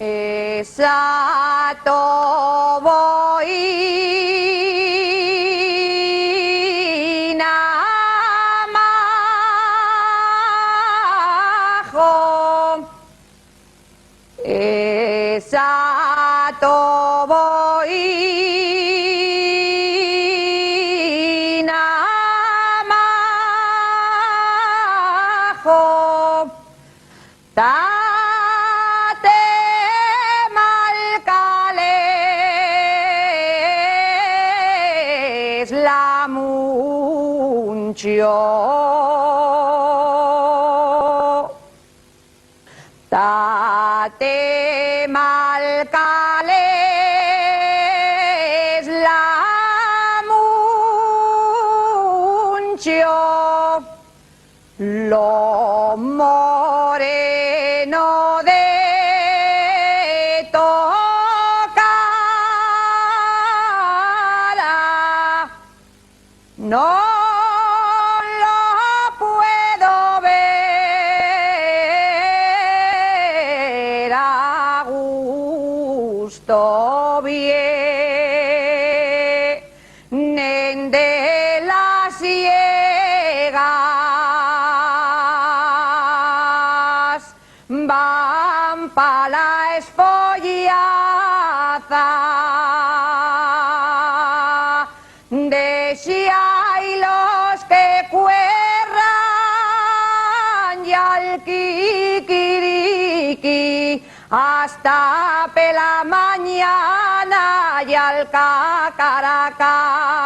Exacto voy namajo. Exacto voy namajo. Tate malcales la muncho. Tate malcales la muncho. Lo moreno de tocara no lo puedo ver a gusto vienen de la siegas, van pa' la espollaza de si hay los que cuerran y al kikiriki hasta pe la mañana y al cacaracá.